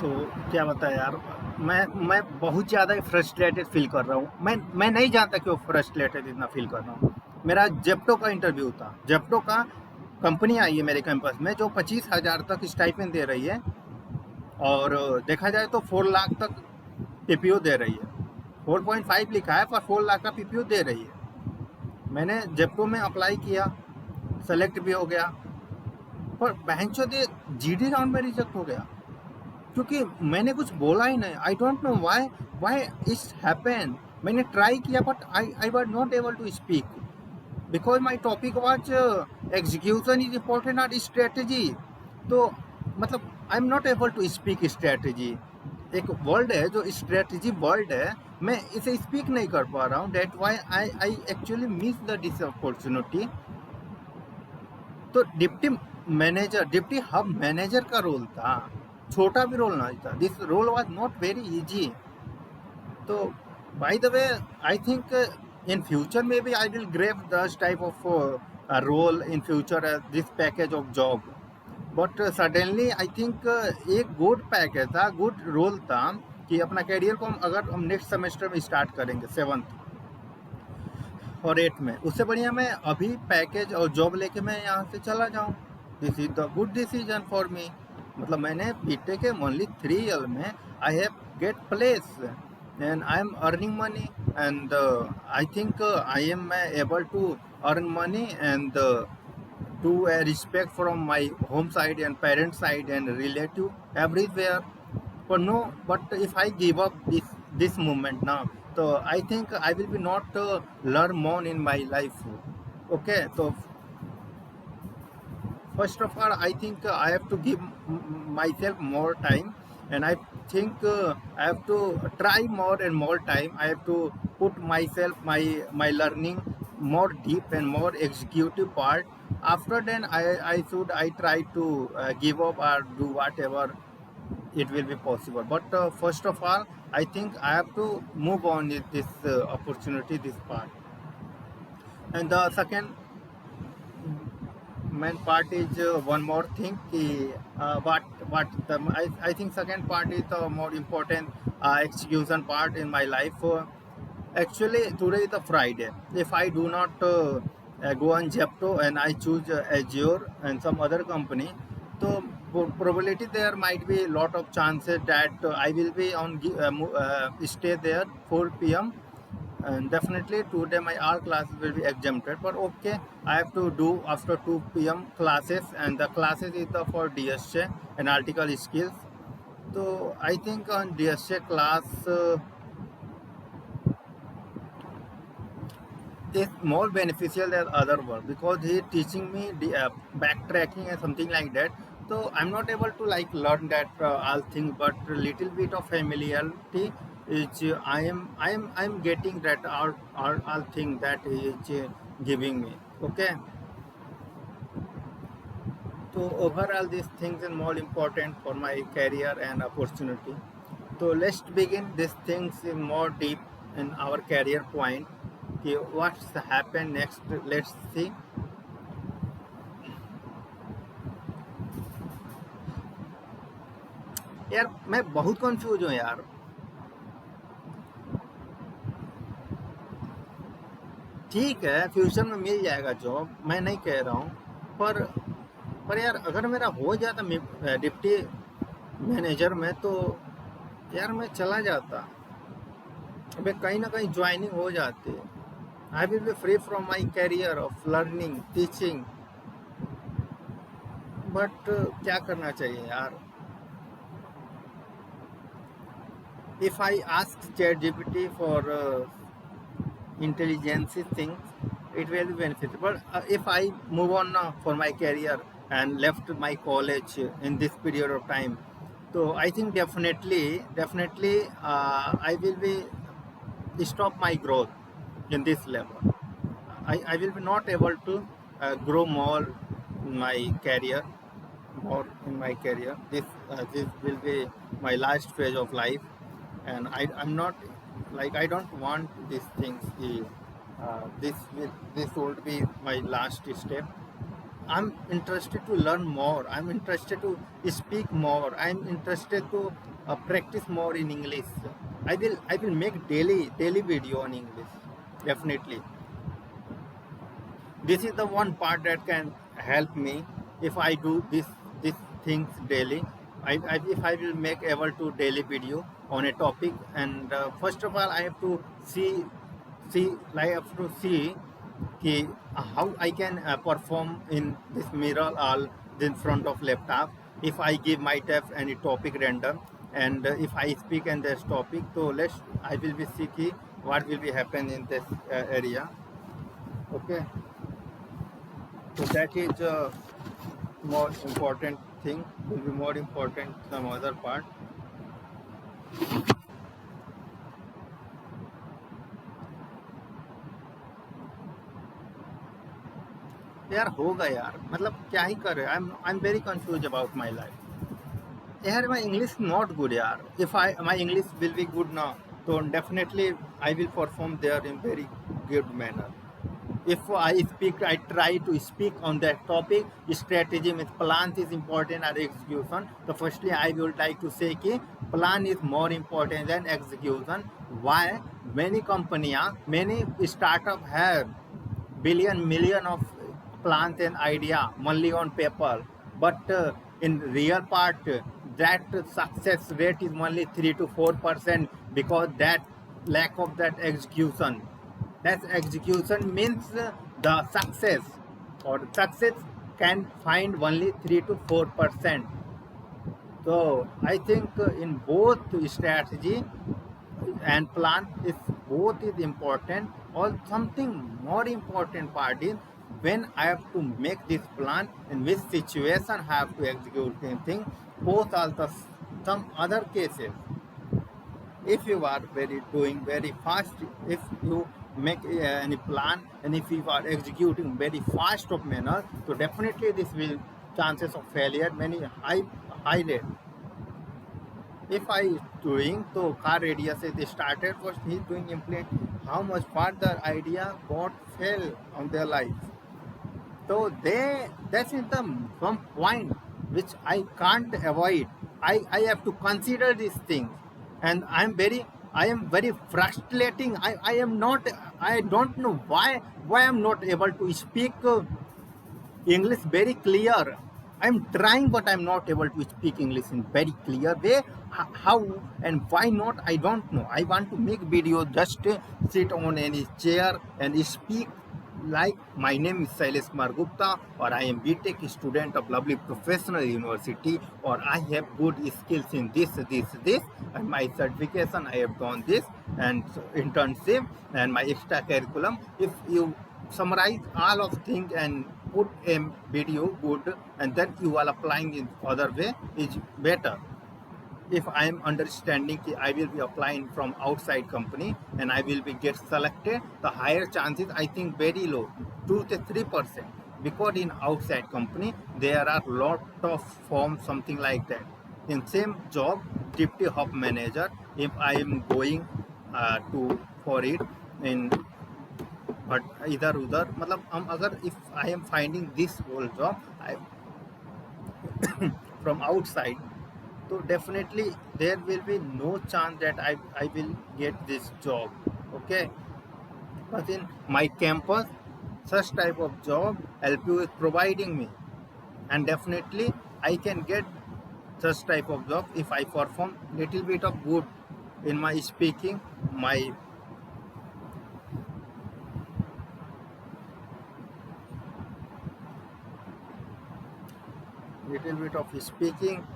तो क्या बताएँ यार, मैं बहुत ज़्यादा फ्रस्ट्रेटेड फ़ील कर रहा हूँ। मैं नहीं जानता क्यों फ्रस्ट्रेटेड इतना फ़ील कर रहा हूँ। मेरा ज़ेप्टो का इंटरव्यू था। ज़ेप्टो का कंपनी आई है मेरे कैंपस में जो 25,000 तक स्टाइपेंड दे रही है और देखा जाए तो 4 लाख तक पीपीओ दे रही है। 4.5 लिखा है पर 4 लाख का पीपीओ दे रही है। मैंने ज़ेप्टो में अप्लाई किया, सेलेक्ट भी हो गया, पर बहनचोद जीडी राउंड में रिजेक्ट हो गया। क्योंकि मैंने कुछ बोला ही नहीं। I don't know why it's happened. मैंने ट्राई किया but I was not able to speak because my topic was execution is important not strategy. तो मतलब I am not able to speak strategy. एक वर्ड है जो strategy word है, मैं इसे स्पीक नहीं कर पा रहा हूँ। That why I actually miss the this opportunity. तो डिप्टी हब मैनेजर का रोल था, छोटा भी रोल नहीं था। This role was not very easy. तो by the way I think in future may be I will grab this type of role in future this package of job. But suddenly I think एक good package था, good role था कि अपना career को हम next semester में start करेंगे 7th और 8 में, उससे बढ़िया मैं अभी पैकेज और जॉब लेके मैं यहाँ से चला जाऊँ। This is the good decision for me. मतलब मैंने बीटेक के ओनली 3 ईयर में I have get place and I am earning money and I think I am able to earn money and to a respect from my home side and parent side and relative everywhere. But no, but if I give up this moment now, so I think I will be not learn more in my life. Okay, so first of all I think I have to give myself more time, and I think I have to try more and more time. I have to put myself my learning more deep and more executive part. After then I try to give up or do whatever it will be possible. But first of all I think I have to move on with this opportunity, this part. And the second main part is one more thing ki, I think second part is the more important execution part in my life. Actually today is the Friday. If I do not go on Zepto and I choose Azure and some other company, so probability there might be a lot of chances that I will be on stay there 4 p.m. and definitely today my all classes will be exempted, but okay, I have to do after 2 p.m. classes, and the classes is the for DSA analytical skills. So I think on DSA class is more beneficial than other work because he is teaching me the backtracking and something like that. So I'm not able to like learn that all things, but a little bit of familiarity is I'm getting that all thing that he is giving me. Okay. So overall these things are more important for my career and opportunity. So let's begin these things in more deep in our career point. Okay, what's happen next? Let's see. यार मैं बहुत confuse हूँ यार। ठीक है future में मिल जाएगा job, मैं नहीं कह रहा हूँ, पर यार अगर मेरा हो जाता डिप्टी मैनेजर में तो यार मैं चला जाता। अबे कहीं ना कहीं ज्वाइनिंग हो जाती। I will be free from my carrier of learning teaching. But क्या करना चाहिए यार। If I ask ChatGPT for intelligence things, it will be beneficial. But if I move on now for my career and left my college in this period of time, so I think definitely I will be stop my growth in this level. I will be not able to grow more in my career, more in my career. This will be my last phase of life, and I'm not like I don't want these things. This would be my last step. I'm interested to learn more. I'm interested to speak more. I'm interested to practice more in English. I will make daily video on English. Definitely, this is the one part that can help me if I do this things daily. If I will make able to daily video on a topic, and first of all I have to see I have to see कि how I can perform in this mirror all in front of laptop. If I give myself any topic random, and if I speak in this topic, so I will be see कि what will be happen in this area. Okay, so that is more important thing. Will be more important some other part. यार होगा यार, मतलब क्या ही करे. I'm very confused about my life. यार my English not good यार. If my English will be good now, so definitely I will perform there in very good manner. If I speak, I try to speak on that topic. Strategy means plan is important or execution. So firstly, I would like to say कि plan is more important than execution. Why? Many companies, many startup have billion, million of plans and idea only on paper, but in real part, that success rate is only 3 to 4% because that lack of that execution. That execution means the success or success can find only 3 to 4%. So I think in both strategy and plan is both is important, or something more important part is when I have to make this plan, in which situation I have to execute anything. Both are the some other cases. If you are doing very fast, if you make any plan, and if you are executing very fast of manner, so definitely this will chances of failure many high rate. If I doing so car radius is started first, he's doing implement how much further idea got fail on their life. So that's in the some point which I can't avoid. I have to consider these things, and I am very frustrating. I am not, I don't know why I'm not able to speak English very clear. I'm trying, but I'm not able to speak English in very clear way. How and why not? I don't know. I want to make video, just sit on any chair and speak like my name is Sailesh Kumar Gupta, or I am BTech student of lovely professional university, or I have good skills in this, and my certification I have done this, and internship and my extra curriculum. If you summarize all of things and put a video good, and then you are applying in other way is better. If I am understanding that I will be applying from outside company and I will be get selected, the higher chances I think very low, 2 to 3%, because in outside company there are lot of forms, something like that. In same job, deputy hub manager, if I am going to for it in, but इधर उधर मतलब हम अगर if I am finding this whole job from outside, so definitely there will be no chance that I will get this job. Okay, but in my campus, such type of job LPU is providing me, and definitely I can get such type of job if I perform little bit of good in my speaking, my little bit of speaking,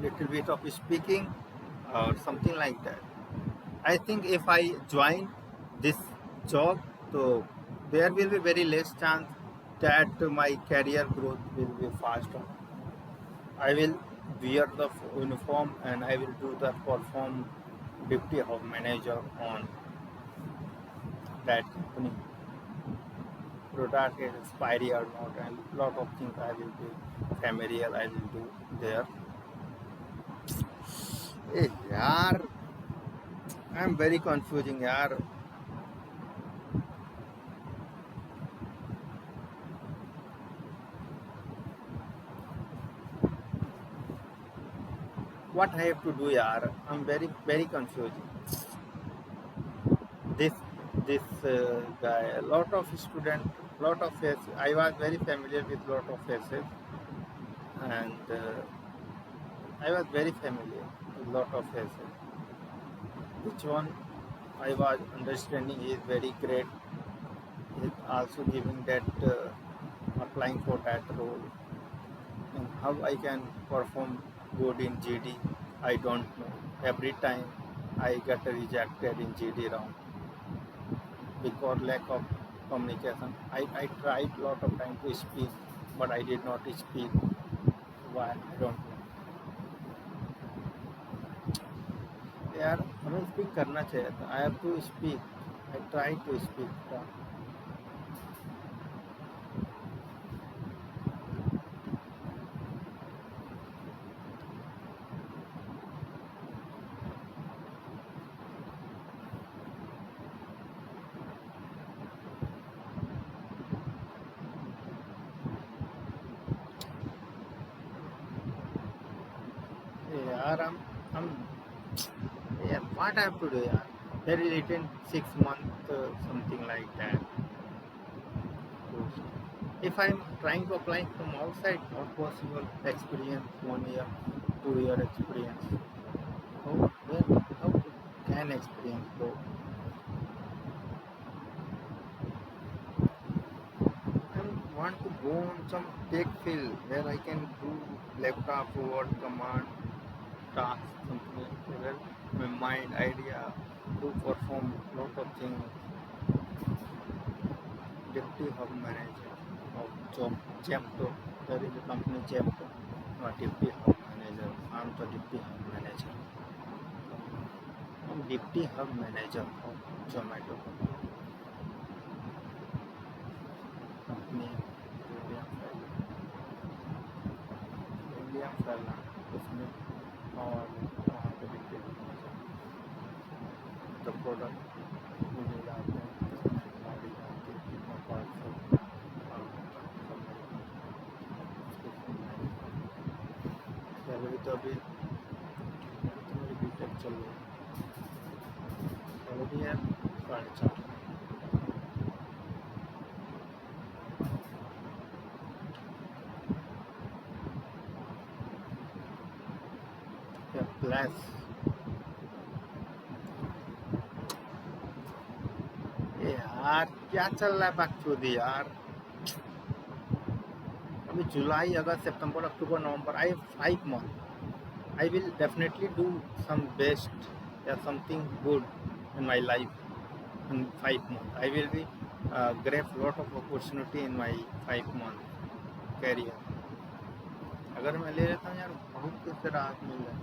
little bit of speaking, or something like that. I think if I join this job, so there will be very less chance that my career growth will be faster. I will wear the uniform and I will do the perform duty of manager on that company. Product is expiry or not, and lot of things I will be familiar. I will do there. Hey, yaar, I'm very confusing, yaar. what I have to do, yaar? I'm very very confused. This guy, a lot of student, lot of faces. I was very familiar with lot of faces, and I was very familiar with lot of faces. Which one I was understanding is very great. Is also giving that applying for that role, and how I can perform good in GD. I don't know. Every time I get rejected in GD round because lack of communication. I tried lot of time to speak, but I did not speak. Why? I don't know. यार हमें speak करना चाहिए था. I have to speak. I try to speak. यार हम yeah, what I have to do? Yeah, very little 6 months, something like that. If I'm trying to apply from outside, not possible. Experience 1 year, 2 year experience. How can experience go? I want to go on some tech field where I can do laptop, word, command, task, something like that. Where my mind, idea, to perform lot of things. Deputy hub manager of job Jepto. There is a company Jepto. Deputy hub manager. I'm the deputy hub manager. I'm deputy hub manager of Zomato company. William Fella उसमें और वहाँ पे deputy hub manager. The product मुझे याद है गाड़ी आके कितना पार्सल सैलरी तो अभी तो मेरी बीटेक चल रही है. सैलरी है 4.5. प्लस यार क्या चल रहा है बकचोदी यार. अभी जुलाई अगस्त सितंबर अक्टूबर नवंबर आई 5 months. I will definitely do some best or something good in my life in 5 months. I will be grab lot of opportunity in my 5 month career. अगर मैं ले लेता हूँ यार बहुत कुछ से राहत मिल जाए.